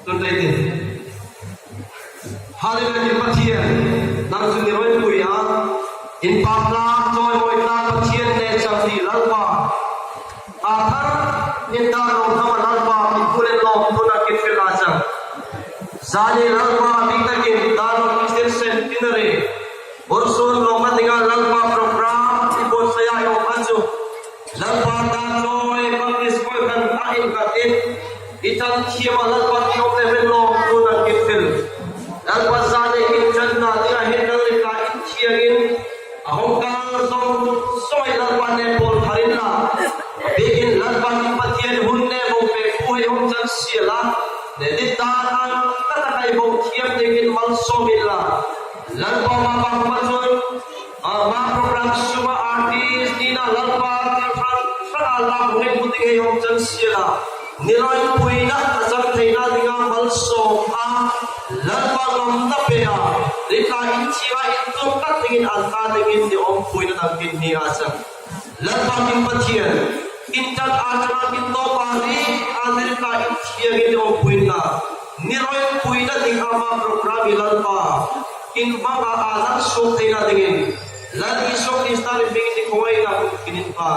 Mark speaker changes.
Speaker 1: Tuntai din. Halilan in pathian nang suniroi puya in papla joy moi na pathian ne changti lalpa athar in da no thama lalpa in pulen lo thuna kifil achang zali lalpa bitakin da no extension tinare orson lo matinga lalpa program ipon saya yo ajo lalpa da joy pangis ko kan ain katin itan khiama lalpa tino level lo thuna kifil lalpa zale in janna dia hindal ka in chiagin ahongkang song soy lalpa ne bol tharina begin lalpa in pathian hunne bong pe puhe hong chan siala ne ditan kata kai bong thiam degin mal somila lalpa ma bang majun ma program suba artist dina lalpa fran Allah bong puti hong chan siala nilai puina azam theina dinga mal som a lalpa ngam na pea rika inchiwa intum kat dingin alta dingin di om puina dangin ni asa lalpa min pathian intan ajana min to pari adirka inchia gin om puina nilai puina dinga ma program lalpa in banga azam sok theina dingin lagi sok istari bingin di koi na kinin pa